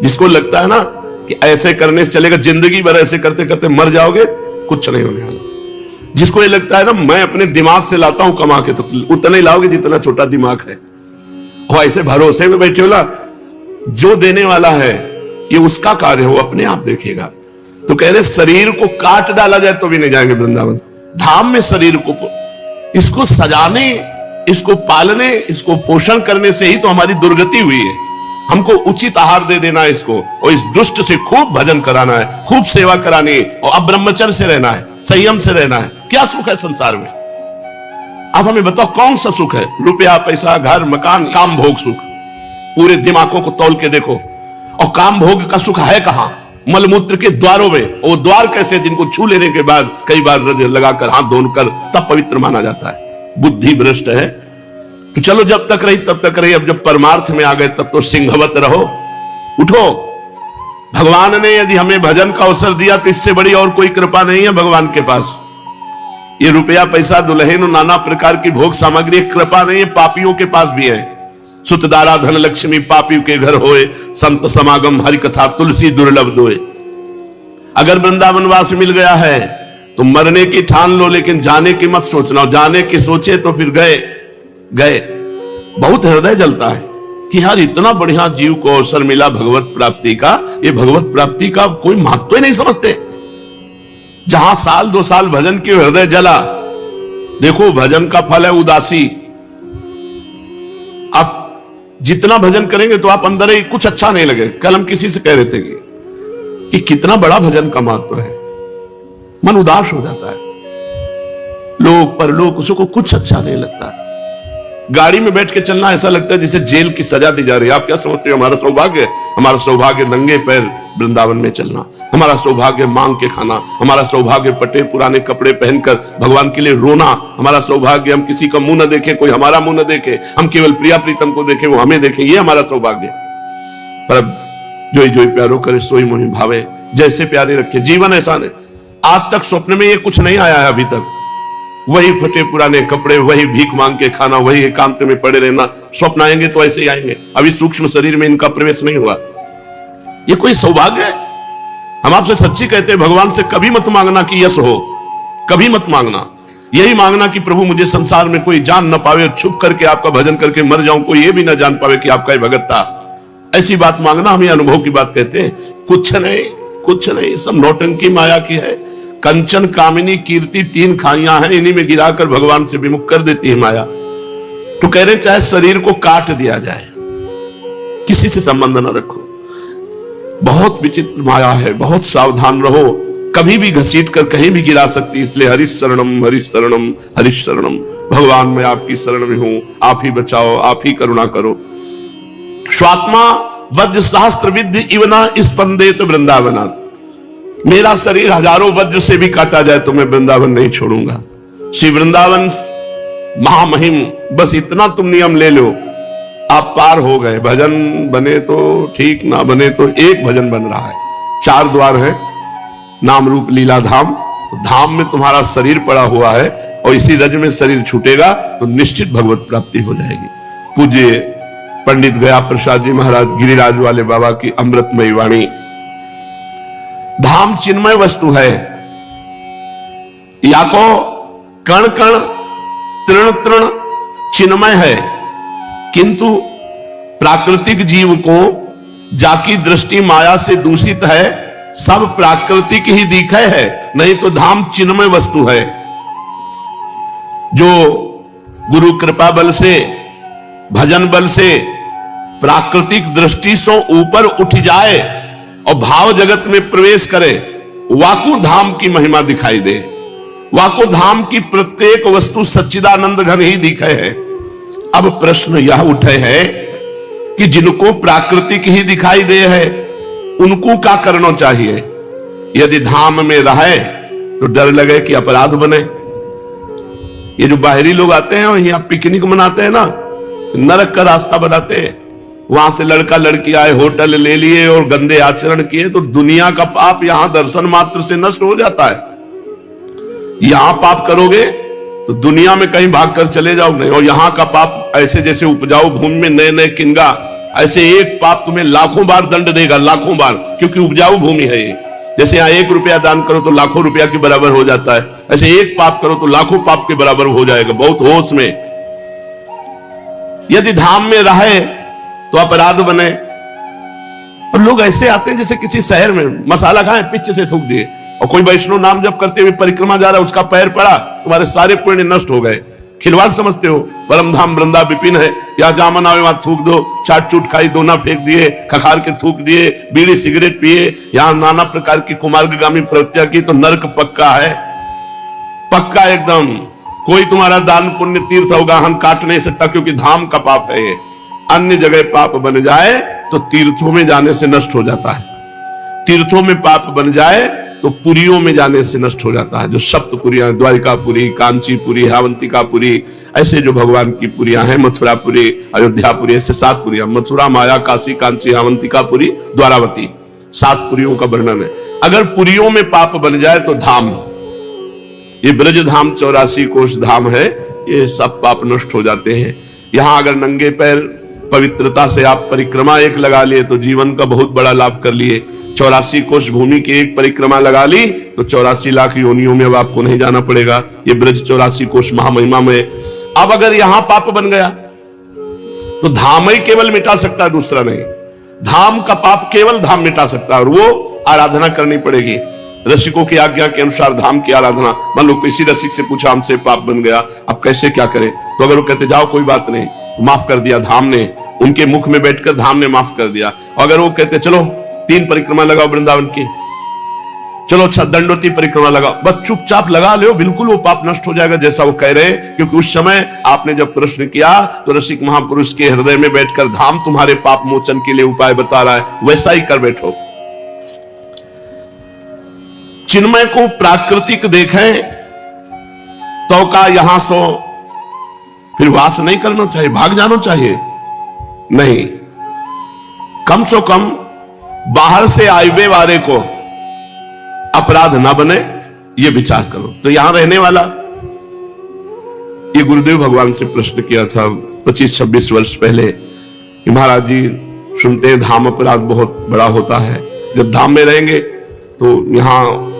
जिसको लगता है ना कि ऐसे करने से चलेगा, जिंदगी भर ऐसे करते करते मर जाओगे, कुछ नहीं होने वाला। जिसको ये लगता है ना मैं अपने दिमाग से लाता हूं कमा के, तो उतना ही लाओगे जितना छोटा दिमाग है। और ऐसे भरोसे में बैठे होला, जो देने वाला है ये उसका कार्य हो, अपने आप देखेगा। तो कह रहे शरीर को काट डाला जाए तो भी नहीं जाएंगे वृंदावन। धाम में शरीर को, इसको सजाने, इसको पालने, इसको पोषण करने से ही तो हमारी दुर्गति हुई है। हमको उचित आहार दे देना है इसको, और इस दुष्ट से खूब भजन कराना है, खूब सेवा करानी है, और अब ब्रह्मचर्य से रहना है, संयम से रहना है। क्या सुख है संसार में? आप हमें बताओ कौन सा सुख है? रुपया, पैसा, घर, मकान, काम भोग सुख। पूरे दिमागों को तौल के देखो, और काम भोग का सुख है कहां? मलमूत्र के द्वारों में। वो द्वार कैसे? जिनको छू लेने के बाद कई बार रज लगाकर हाथ धोकर तब पवित्र माना जाता है। बुद्धि भ्रष्ट है। तो चलो जब तक रही तब तक रही, अब जब परमार्थ में आ गए तब तो सिंहवत रहो, उठो। भगवान ने यदि हमें भजन का अवसर दिया तो इससे बड़ी और कोई कृपा नहीं है भगवान के पास। ये रुपया, पैसा, दुल्हन, नाना प्रकार की भोग सामग्री कृपा नहीं है, पापियों के पास भी है। सुतदारा धन लक्ष्मी पापी के घर होए, संत समागम हरि कथा तुलसी दुर्लभ दोए। अगर वृंदावन वास मिल गया है तो मरने की ठान लो, लेकिन जाने की मत सोचना। जाने की सोचे तो फिर गए गए। बहुत हृदय जलता है कि यार इतना बढ़िया जीव को अवसर मिला भगवत प्राप्ति का, ये भगवत प्राप्ति का कोई महत्व ही नहीं समझते। जहां साल 2 साल भजन के हृदय जला, देखो भजन का फल है उदासी। आप जितना भजन करेंगे तो आप अंदर ही कुछ अच्छा नहीं लगे। कल हम किसी से कह रहे थे कि कितना बड़ा भजन का महत्व है, मन उदास हो जाता है। लोग परलोक उसको कुछ अच्छा नहीं लगता है। गाड़ी में बैठ के चलना ऐसा लगता है जैसे जेल की सजा दी जा रही है। आप क्या समझते हो? हमारा सौभाग्य, हमारा सौभाग्य नंगे पैर वृंदावन में चलना, हमारा सौभाग्य मांग के खाना, हमारा सौभाग्य पटे पुराने कपड़े पहनकर भगवान के लिए रोना, हमारा सौभाग्य हम किसी का मुंह न देखें, कोई हमारा मुंह न देखे, हम केवल प्रिया प्रीतम को देखें, वो हमें देखें, ये हमारा सौभाग्य। पर अब जोई जोई प्यारो करे सोई मोहि भावे, जैसे प्यारे रखे। जीवन ऐसा नहीं, आज तक स्वप्न में ये कुछ नहीं आया है अभी तक। वही फटे पुराने कपड़े, वही भीख मांग के खाना, वही एकांत में पड़े रहना। स्वप्न आएंगे तो ऐसे ही आएंगे। अभी सूक्ष्म शरीर में इनका प्रवेश नहीं हुआ। ये कोई सौभाग्य है? हम आपसे सच्ची कहते हैं, भगवान से कभी मत मांगना कि यश हो, कभी मत मांगना। यही मांगना कि प्रभु मुझे संसार में कोई जान न पावे, छुप करके आपका भजन करके मर जाऊं, कोई ये भी ना जान पावे कि आपका ये भगत था। ऐसी बात मांगना, हम ये अनुभव की बात कहते हैं। कुछ नहीं, कुछ नहीं, सब नौटंकी माया की है। कंचन कामिनी कीर्ति 3 खाइयां हैं, इन्हीं में गिराकर भगवान से विमुख कर देती है माया। तो कह रहे चाहे शरीर को काट दिया जाए, किसी से संबंध न रखो। बहुत विचित्र माया है, बहुत सावधान रहो, कभी भी घसीट कर कहीं भी गिरा सकती। इसलिए हरिश शरणम हरिश शरणम हरिश शरणम। भगवान मैं आपकी शरण में हूं, आप ही बचाओ, आप ही करुणा करो। स्वात्मा वज्र सहस्त्र विद्य इवना स्पंदेत वृंदावना। मेरा शरीर हजारों वज्र से भी काटा जाए तो मैं वृंदावन नहीं छोड़ूंगा। श्री वृंदावन महामहिम, बस इतना तुम नियम ले लो, आप पार हो गए। भजन बने तो ठीक, ना बने तो एक भजन बन रहा है। 4 द्वार है, नाम रूप लीला धाम। धाम में तुम्हारा शरीर पड़ा हुआ है, और इसी रज में शरीर छूटेगा तो निश्चित भगवत प्राप्ति हो जाएगी। पूज्य पंडित गया प्रसाद जी महाराज गिरिराज वाले बाबा की अमृतमयी वाणी। धाम चिन्मय वस्तु है, या को कण कण तृण तृण चिन्मय है, किंतु प्राकृतिक जीव को जाकी दृष्टि माया से दूषित है, सब प्राकृतिक ही दिखे है, नहीं तो धाम चिन्मय वस्तु है। जो गुरु कृपा बल से, भजन बल से प्राकृतिक दृष्टि से ऊपर उठ जाए और भाव जगत में प्रवेश करे, वाकु धाम की महिमा दिखाई दे। वाकु धाम की प्रत्येक वस्तु सच्चिदानंद घन ही दिखे है। अब प्रश्न यह उठे है कि जिनको प्राकृतिक ही दिखाई दे है, उनको क्या करना चाहिए? यदि धाम में रहे तो डर लगे कि अपराध बने। ये जो बाहरी लोग आते हैं और यहाँ पिकनिक मनाते हैं ना, नरक का रास्ता बनाते हैं। वहां से लड़का लड़की आए, होटल ले लिए और गंदे आचरण किए, तो दुनिया का पाप यहां दर्शन मात्र से नष्ट हो जाता है। यहां पाप करोगे तो दुनिया में कहीं भाग कर चले जाओ नहीं। और यहां का पाप ऐसे जैसे उपजाऊ भूमि में नए नए किंगा ऐसे एक पाप तुम्हें लाखों बार दंड देगा, लाखों बार, क्योंकि उपजाऊ भूमि है ये। जैसे यहां 1 रुपया दान करो तो लाखों रुपया के बराबर हो जाता है, ऐसे एक पाप करो तो लाखों पाप के बराबर हो जाएगा। बहुत होश में। यदि धाम में रहे तो अपराध बने। और लोग ऐसे आते हैं जैसे किसी शहर में मसाला खाए पिच से थूक दिए, और कोई वैष्णव नाम जप करते हुए परिक्रमा जा रहा है, उसका पैर पड़ा, तुम्हारे सारे पुण्य नष्ट हो गए। खिलवाड़ समझते हो? परम धाम वृंदा विपिन है, या जामन आवे वहां थूक दो, चाट चूट खाई, दोना फेंक दिए, खखार के थूक दिए, बीड़ी सिगरेट पिए, यहां नाना प्रकार की कुमार्गामी प्रवृत्तियां की, तो नरक पक्का है, पक्का एकदम। कोई तुम्हारा दान पुण्य तीर्थ अवगाहन काट नहीं सकता, क्योंकि धाम का पाप है ये। अन्य जगह पाप बन जाए तो तीर्थों में जाने से नष्ट हो जाता है। तीर्थों में पाप बन जाए तो पुरियों में जाने से नष्ट हो जाता है। जो सप्तपुरियां, द्वारिकापुरी, कांचीपुरी, हावंतिकापुरी, ऐसे जो भगवान की पुरियां हैं, मथुरापुरी, अयोध्यापुरी, ऐसे 7 पुरियां, मथुरा, माया, काशी, कांची, हावंतिकापुरी, द्वारावती, 7 पुरियों का वर्णन है। अगर पुरियों में पाप बन जाए तो धाम, ये ब्रज धाम 84 कोष धाम है, ये सब पाप नष्ट हो जाते हैं। यहां अगर नंगे पैर पवित्रता से आप परिक्रमा एक लगा लिए तो जीवन का बहुत बड़ा लाभ कर लिए। 84 कोष भूमि की एक परिक्रमा लगा ली तो 84 लाख योनियों में अब आपको नहीं जाना पड़ेगा। ये ब्रज 84 कोष महामहिमा में। अब अगर यहां पाप बन गया तो धाम ही केवल मिटा सकता है, दूसरा नहीं। धाम का पाप केवल धाम मिटा सकता है, और वो आराधना करनी पड़ेगी रसिकों की आज्ञा के अनुसार। धाम की आराधना, मान लो किसी रसिक से पूछा हमसे पाप बन गया, अब कैसे क्या करें, तो अगर वो कहते जाओ कोई बात नहीं, माफ कर दिया धाम ने, उनके मुख में बैठकर धाम ने माफ कर दिया। अगर वो कहते चलो 3 परिक्रमा लगाओ वृंदावन की, चलो अच्छा दंडोती परिक्रमा लगाओ, बस चुपचाप लगा लो, बिल्कुल वो पाप नष्ट हो जाएगा जैसा वो कह रहे हैं। क्योंकि उस समय आपने जब प्रश्न किया तो रसिक महापुरुष के हृदय में बैठकर धाम तुम्हारे पाप मोचन के लिए उपाय बता रहा है, वैसा ही कर बैठो। चिन्मय को प्राकृतिक देखें तो का यहां सो, फिर वास नहीं करना चाहिए, भाग जाना चाहिए नहीं। कम से कम बाहर से आए वाले को अपराध ना बने, ये विचार करो। तो यहां रहने वाला, ये गुरुदेव भगवान से प्रश्न किया था 25-26 वर्ष पहले कि महाराज जी सुनते हैं धाम अपराध बहुत बड़ा होता है, जब धाम में रहेंगे तो यहां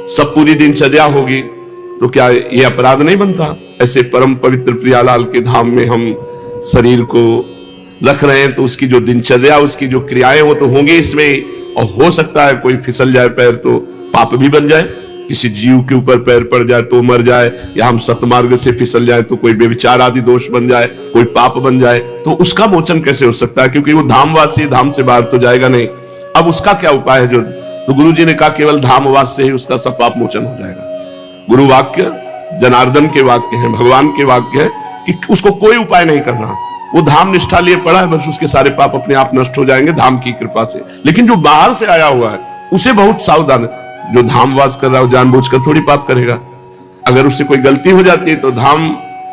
सब पूरी दिनचर्या होगी, तो क्या ये अपराध नहीं बनता? ऐसे परम पवित्र प्रियालाल के धाम में हम शरीर को रख रहे हैं, तो उसकी जो दिनचर्या, उसकी जो क्रियाएं वो तो होंगी इसमें। और हो सकता है कोई फिसल जाए पैर तो पाप भी बन जाए, किसी जीव के ऊपर पैर पड़ जाए तो मर जाए, या हम सतमार्ग से फिसल जाए तो कोई व्यभिचार आदि दोष बन जाए, कोई पाप बन जाए, तो उसका मोचन कैसे हो सकता है? क्योंकि वो धामवासी, धाम से बाहर तो जाएगा नहीं। अब उसका क्या उपाय है? जो तो गुरु जी ने कहा केवल धामवास से ही उसका सब पाप मोचन हो जाएगा। गुरु वाक्य जनार्दन के वाक्य हैं, भगवान के वाक्य है कि उसको कोई उपाय नहीं करना, वो धाम निष्ठा लिए पड़ा है, बस उसके सारे पाप अपने आप नष्ट हो जाएंगे धाम की कृपा से। लेकिन जो बाहर से आया हुआ है उसे बहुत सावधान, जो धामवास कर रहा है जानबूझकर थोड़ी पाप करेगा। अगर उससे कोई गलती हो जाती है तो धाम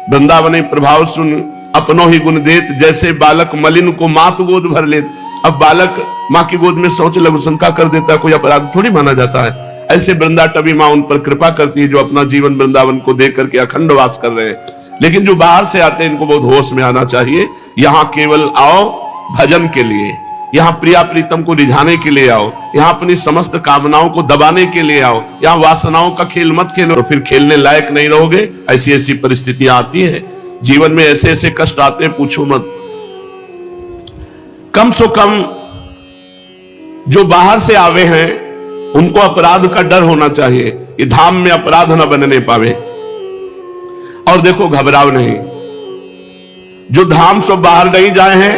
वृंदावन प्रभाव सुन अपनों ही गुण देत, जैसे बालक मलिन को मात गोद भर ले। अब बालक माँ की गोद में शौच लघु शंका कर देता है, कोई अपराध थोड़ी माना जाता है। ऐसे वृंदा टबी माँ उन पर कृपा करती है जो अपना जीवन वृंदावन को देख करके अखंड वास कर रहे हैं। लेकिन जो बाहर से आते हैं इनको बहुत होश में आना चाहिए। यहाँ केवल आओ भजन के लिए, यहाँ प्रिया प्रीतम को रिझाने के लिए आओ, यहाँ अपनी समस्त कामनाओं को दबाने के लिए आओ, यहाँ वासनाओं का खेल मत खेलो, तो फिर खेलने लायक नहीं रहोगे। ऐसी ऐसी परिस्थितियां आती हैं जीवन में, ऐसे ऐसे कष्ट आते हैं पूछो मत। कम से कम जो बाहर से आवे हैं उनको अपराध का डर होना चाहिए कि धाम में अपराध न बनने पावे। और देखो घबराओ नहीं, जो धाम से बाहर नहीं जाए हैं,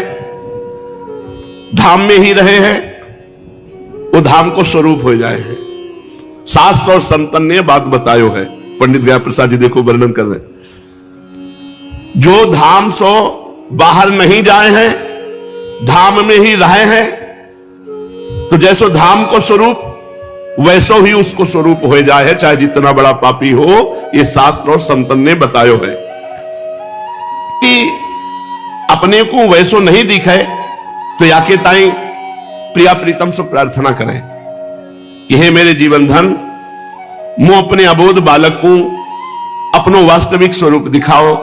धाम में ही रहे हैं, वो धाम को स्वरूप हो जाए हैं। शास्त्र और संतन ने बात बतायो है, पंडित व्यास प्रसाद जी देखो वर्णन कर रहे हैं। जो धाम से बाहर नहीं जाए हैं, धाम में ही रहे हैं, तो जैसो धाम को स्वरूप वैसो ही उसको स्वरूप हो जाए है, चाहे जितना बड़ा पापी हो। ये शास्त्र और संतन ने बतायो है कि अपने को वैसो नहीं दिखे तो याके ताई प्रिया प्रीतम से प्रार्थना करें कि हे मेरे जीवन धन, मुंह अपने अबोध बालक को अपनो वास्तविक स्वरूप दिखाओ।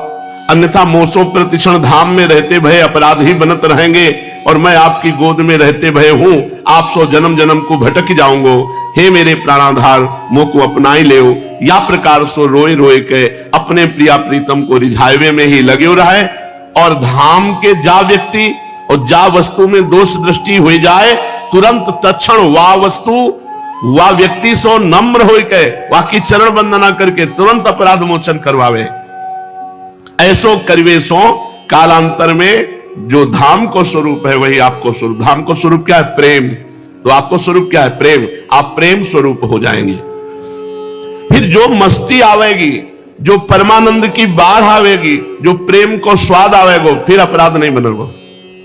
अन्यथा मोसो प्रतिक्षण धाम में रहते भय अपराधी बनत रहेंगे, और मैं आपकी गोद में रहते भय हूं आप सो जन्म जन्म को भटक जाऊंगो। हे मेरे प्राणाधार मोह को अपनाई ले, या प्रकार सो रोए रोए के अपने प्रिया प्रीतम को रिझावे में ही लगे रहे। और धाम के जा व्यक्ति और जा वस्तु में दोष दृष्टि हो जाए, तुरंत तत्क्षण वा वस्तु वा व्यक्ति सो नम्र हो के वाकी चरण वंदना करके तुरंत अपराध मोचन करवावे। ऐसो करवे सो कालांतर में जो धाम को स्वरूप है वही आपको स्वरूप। धाम को स्वरूप क्या है? प्रेम। तो आपको स्वरूप क्या है? प्रेम। आप प्रेम स्वरूप हो जाएंगे। फिर जो मस्ती आवेगी, जो परमानंद की बाढ़ आवेगी, जो प्रेम को स्वाद आवेगा, फिर अपराध नहीं बनेगा।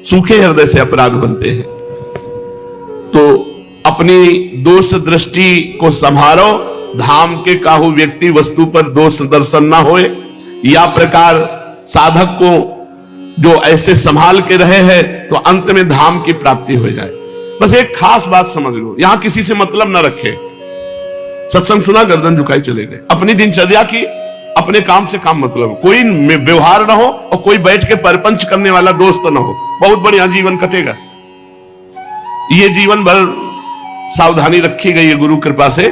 सूखे हृदय से अपराध बनते हैं। तो अपनी दोष दृष्टि को संभालो, धाम के काहू व्यक्ति वस्तु पर दोष दर्शन ना होए। या प्रकार साधक को जो ऐसे संभाल के रहे हैं तो अंत में धाम की प्राप्ति हो जाए। बस एक खास बात समझ लो, यहां किसी से मतलब ना रखे। सत्संग सुना, गर्दन झुकाई चले गए। अपनी दिनचर्या की, अपने काम से काम मतलब, कोई व्यवहार ना हो और कोई बैठ के परपंच करने वाला दोस्त ना हो, बहुत बढ़िया जीवन कटेगा। ये जीवन भर सावधानी रखी गई है गुरु कृपा से।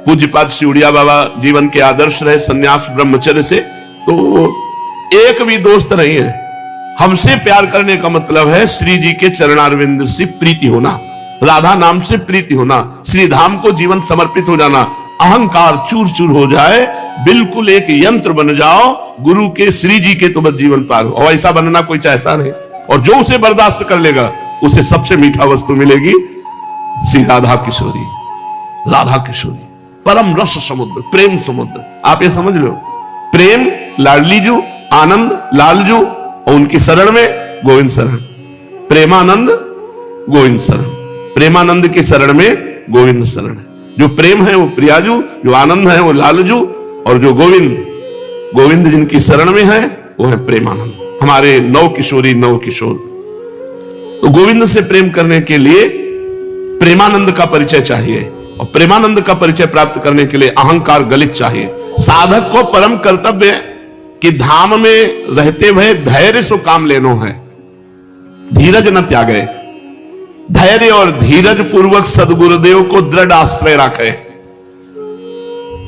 पूज्यपाद सिउड़िया बाबा जीवन के आदर्श रहे संन्यास ब्रह्मचर्य से, तो एक भी दोस्त नहीं है। हमसे प्यार करने का मतलब है श्री जी के चरणारविंद से प्रीति होना, राधा नाम से प्रीति होना, श्री धाम को जीवन समर्पित हो जाना, अहंकार चूर चूर हो जाए, बिल्कुल एक यंत्र बन जाओ गुरु के, श्री जी के, तो बस जीवन पार हो। और ऐसा बनना कोई चाहता नहीं। और जो उसे बर्दाश्त कर लेगा उसे सबसे मीठा वस्तु मिलेगी, श्री राधा किशोरी। राधा किशोरी परम रस समुद्र, प्रेम समुद्र। आप ये समझ लो, प्रेम लाडली जू, आनंद लालजू, और उनकी शरण में गोविंद शरण। प्रेमानंद गोविंद शरण, प्रेमानंद की शरण में गोविंद शरण। जो प्रेम है वो प्रियाजू, जो आनंद है वो लालजू, और जो गोविंद जिनकी शरण में है वो है प्रेमानंद। हमारे नव किशोरी नव किशोर। तो गोविंद से प्रेम करने के लिए प्रेमानंद का परिचय चाहिए, और प्रेमानंद का परिचय प्राप्त करने के लिए अहंकार गलित चाहिए। साधक को परम कर्तव्य कि धाम में रहते हुए धैर्य से काम लेनो है, धीरज न त्यागे। धैर्य और धीरज पूर्वक सदगुरुदेव को दृढ़ आश्रय रखे।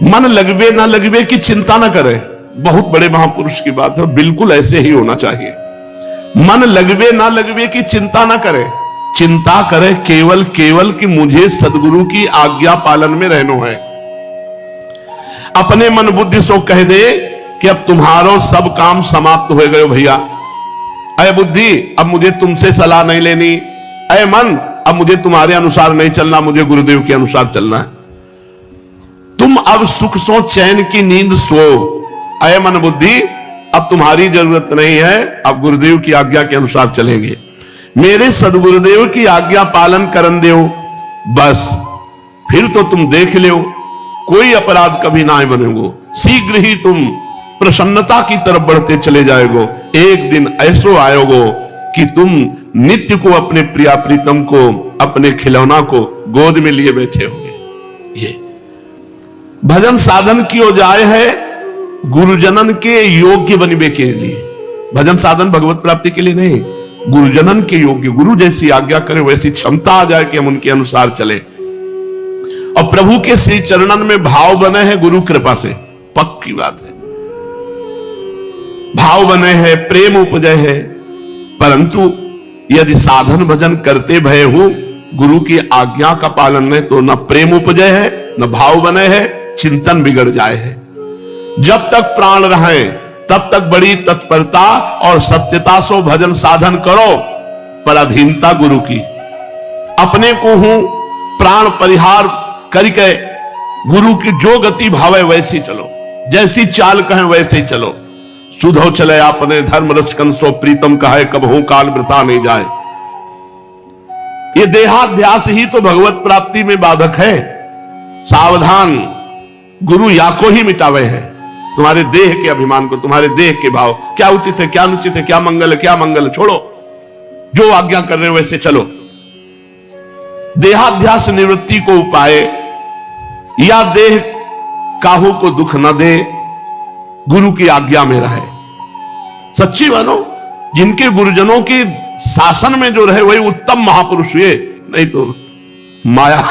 मन लगवे ना लगवे की चिंता ना करे। बहुत बड़े महापुरुष की बात है, बिल्कुल ऐसे ही होना चाहिए। मन लगवे ना लगवे की चिंता ना करे, चिंता करे केवल केवल कि मुझे सदगुरु की आज्ञा पालन में रहना है। अपने मन बुद्धि सो कह दे कि अब तुम्हारो सब काम समाप्त हो गए भैया। अय बुद्धि, अब मुझे तुमसे सलाह नहीं लेनी। अय मन, अब मुझे तुम्हारे अनुसार नहीं चलना, मुझे गुरुदेव के अनुसार चलना है। तुम अब सुख सो चैन की नींद सो। अय मन बुद्धि, अब तुम्हारी जरूरत नहीं है, अब गुरुदेव की आज्ञा के अनुसार चलेंगे। मेरे सदगुरुदेव की आज्ञा पालन करन देव, बस फिर तो तुम देख लो कोई अपराध कभी ना बनेगो। शीघ्र ही तुम प्रसन्नता की तरफ बढ़ते चले जाएगो। एक दिन ऐसो आएगो कि तुम नित्य को अपने प्रिया प्रीतम को, अपने खिलौना को गोद में लिए बैठे होंगे। ये भजन साधन की हो जाए है गुरुजनन के योग्य बनने के लिए। भजन साधन भगवत प्राप्ति के लिए नहीं, गुरुजनन के योग्य। गुरु जैसी आज्ञा करे वैसी क्षमता आ जाए कि हम उनके अनुसार चले। और प्रभु के श्री चरणन में भाव बने हैं गुरु कृपा से, पक्की बात है। भाव बने हैं, प्रेम उपजय है। परंतु यदि साधन भजन करते भय हो गुरु की आज्ञा का पालन नहीं, तो न प्रेम उपजय है, न भाव बने है, चिंतन बिगड़ जाए है। जब तक प्राण रहे तब तक बड़ी तत्परता और सत्यता से भजन साधन करो, पर अधीनता गुरु की। अपने को हूं प्राण परिहार करके गुरु की जो गति भावे वैसी चलो, जैसी चाल कहें वैसे ही चलो। सुधो चले आपने धर्म रस कंसो प्रीतम कहे, कब हूं काल वृथा नहीं जाए। ये देहाध्यास ही तो भगवत प्राप्ति में बाधक है। सावधान, गुरु या को ही मिटावे है। तुम्हारे देह के अभिमान को, तुम्हारे देह के भाव, क्या उचित है क्या अनुचित है, क्या मंगल है क्या मंगल है, छोड़ो। जो आज्ञा कर रहे हो वैसे चलो। देहाध्यास निवृत्ति को उपाय, या देह काहू को दुख न दे, गुरु की आज्ञा में रहे। सच्ची मानो, जिनके गुरुजनों की शासन में जो रहे वही उत्तम महापुरुष हुए, नहीं तो माया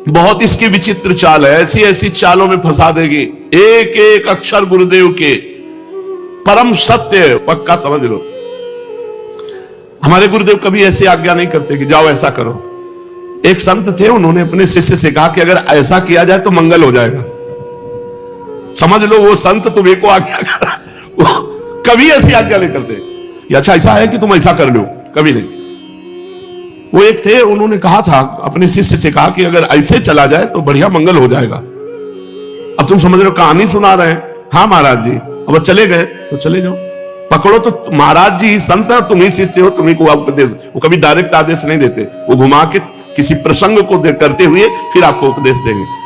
बहुत इसकी विचित्र चाल है, ऐसी ऐसी चालों में फंसा देगी। एक एक अक्षर गुरुदेव के परम सत्य पक्का समझ लो। हमारे गुरुदेव कभी ऐसी आज्ञा नहीं करते कि जाओ ऐसा करो। एक संत थे, उन्होंने अपने शिष्य से कहा कि अगर ऐसा किया जाए तो मंगल हो जाएगा। समझ लो वो संत तुम्हें को आज्ञा करा, वो कभी ऐसी आज्ञा नहीं करते कि अच्छा ऐसा है कि तुम ऐसा कर लो, कभी नहीं। वो एक थे, उन्होंने कहा था, अपने शिष्य से कहा कि अगर ऐसे चला जाए तो बढ़िया मंगल हो जाएगा। अब तुम समझ रहे हो कहानी सुना रहे हैं, हाँ महाराज जी, अब चले गए तो चले जाओ, पकड़ो तो महाराज जी संत है, तुम ही शिष्य हो, तुम्ही को उपदेश। वो कभी डायरेक्ट आदेश नहीं देते, वो घुमा के किसी प्रसंग को करते हुए फिर आपको उपदेश देंगे।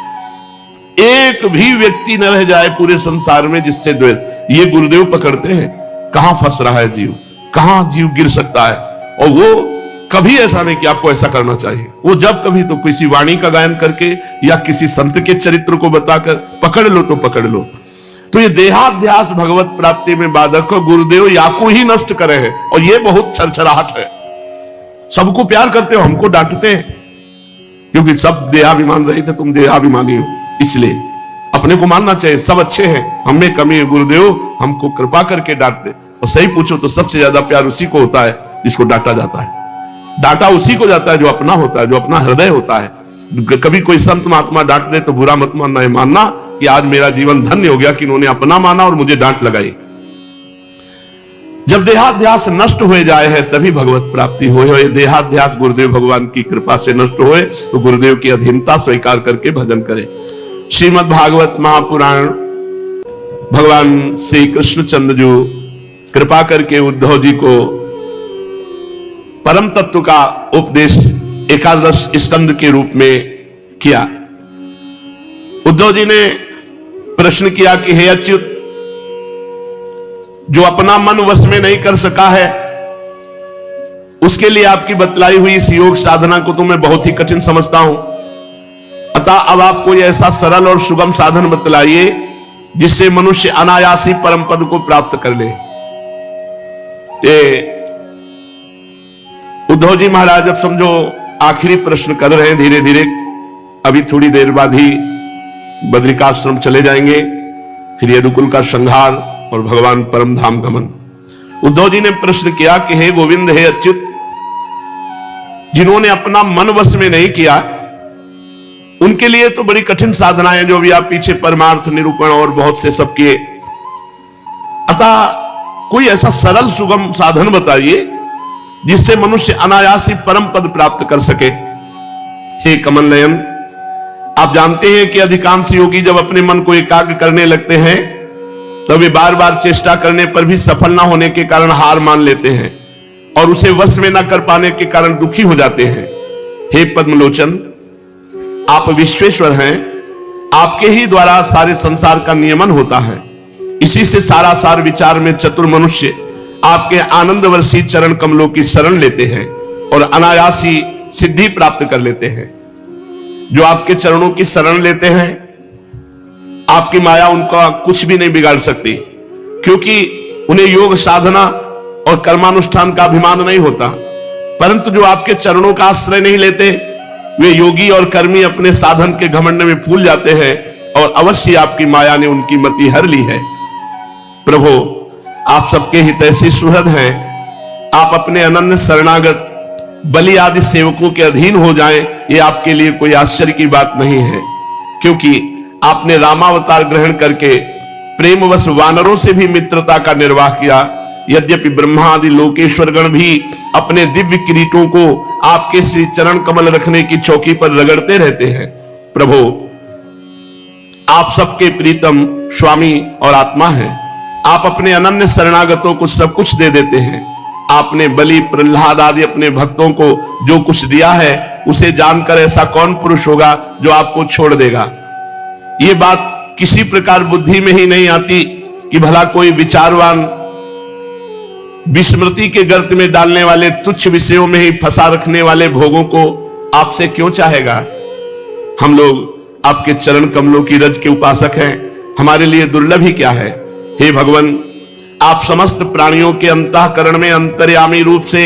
एक भी व्यक्ति न रह जाए पूरे संसार में जिससे द्वेष, ये गुरुदेव पकड़ते हैं कहां फंस रहा है जीव, कहां जीव गिर सकता है। और वो कभी ऐसा नहीं कि आपको ऐसा करना चाहिए, वो जब कभी तो किसी वाणी का गायन करके या किसी संत के चरित्र को बताकर पकड़ लो तो पकड़ लो। तो ये देहाध्यास भगवत प्राप्ति में बाधक को गुरुदेव याकू ही नष्ट करे हैं। और ये बहुत छरछराहट है, सबको प्यार करते हो, हमको डांटते हैं क्योंकि सब देहाभिमान रहित है, तुम देहाभिमानी हो, इसलिए अपने को मानना चाहिए सब अच्छे हैं, हमें कमी है, गुरुदेव हमको कृपा करके डांटते। और सही पूछो तो सबसे ज्यादा प्यार उसी को होता है जिसको डांटा जाता है। डांटा उसी को जाता है जो अपना होता है, जो अपना हृदय होता है। कभी कोई संत महात्मा डांट दे तो बुरा मत मानना है, मानना कि आज मेरा जीवन धन्य हो गया कि इन्होंने अपना माना और मुझे डांट लगाई। जब देहाध्यास नष्ट हो जाए है तभी भगवत प्राप्ति हो। ये देहाध्यास गुरुदेव भगवान की कृपा से नष्ट होए तो गुरुदेव की अधीनता स्वीकार करके भजन करे। श्रीमद् भागवत महापुराण, भगवान श्री कृष्णचंद्र जी कृपा करके उद्धव जी को परम तत्व का उपदेश एकादश स्कंद के रूप में किया। उद्धव जी ने प्रश्न किया कि हे अच्युत, जो अपना मन वश में नहीं कर सका है उसके लिए आपकी बतलाई हुई इस योग साधना को तो मैं बहुत ही कठिन समझता हूं। अतः अब आप कोई ऐसा सरल और सुगम साधन बतलाइए जिससे मनुष्य अनायासी परम पद को प्राप्त कर ले। ये उद्धव जी महाराज अब समझो आखिरी प्रश्न कर रहे हैं धीरे धीरे। अभी थोड़ी देर बाद ही बद्रिकाश्रम चले जाएंगे, फिर यदुकुल का संहार और भगवान परम धाम गमन। उद्धव जी ने प्रश्न किया कि हे गोविंद, हे अच्युत, जिन्होंने अपना मन वश में नहीं किया उनके लिए तो बड़ी कठिन साधनाएं जो भी आप पीछे परमार्थ निरूपण और बहुत से सब किए। अतः कोई ऐसा सरल सुगम साधन बताइए जिससे मनुष्य अनायासी परम पद प्राप्त कर सके। हे कमल नयन, आप जानते हैं कि अधिकांश योगी जब अपने मन को एकाग्र करने लगते हैं तब वे बार बार चेष्टा करने पर भी सफल ना होने के कारण हार मान लेते हैं और उसे वश में ना कर पाने के कारण दुखी हो जाते हैं। हे पद्मलोचन, आप विश्वेश्वर हैं, आपके ही द्वारा सारे संसार का नियमन होता है। इसी से सारा सार विचार में चतुर मनुष्य आपके आनंद वर्षी चरण कमलों की शरण लेते हैं और अनायासी सिद्धि प्राप्त कर लेते हैं। जो आपके चरणों की शरण लेते हैं, आपकी माया उनका कुछ भी नहीं बिगाड़ सकती, क्योंकि उन्हें योग साधना और कर्मानुष्ठान का अभिमान नहीं होता। परंतु जो आपके चरणों का आश्रय नहीं लेते, वे योगी और कर्मी अपने साधन के घमंड में फूल जाते हैं और अवश्य आपकी माया ने उनकी मति हर ली है। प्रभु, आप सबके हितैषी सुहृद हैं। आप अपने अनन्य शरणागत बलि आदि सेवकों के अधीन हो जाएं, ये आपके लिए कोई आश्चर्य की बात नहीं है, क्योंकि आपने रामावतार ग्रहण करके प्रेमवश वानरों से भी मित्रता का निर्वाह किया। यद्यपि ब्रह्मा आदि लोकेश्वर गण भी अपने दिव्य किरीटों को आपके श्री चरण कमल रखने की चौकी पर रगड़ते रहते हैं। प्रभु, आप सबके प्रीतम स्वामी और आत्मा हैं। आप अपने अनन्य शरणागतों को सब कुछ दे देते हैं। आपने बलि, प्रहलाद आदि अपने भक्तों को जो कुछ दिया है उसे जानकर ऐसा कौन पुरुष होगा जो आपको छोड़ देगा। ये बात किसी प्रकार बुद्धि में ही नहीं आती कि भला कोई विचारवान विस्मृति के गर्त में डालने वाले तुच्छ विषयों में ही फंसा रखने वाले भोगों को आपसे क्यों चाहेगा। हम लोग आपके चरण कमलों की रज के उपासक हैं, हमारे लिए दुर्लभ ही क्या है। हे भगवान, आप समस्त प्राणियों के अंतःकरण में अंतर्यामी रूप से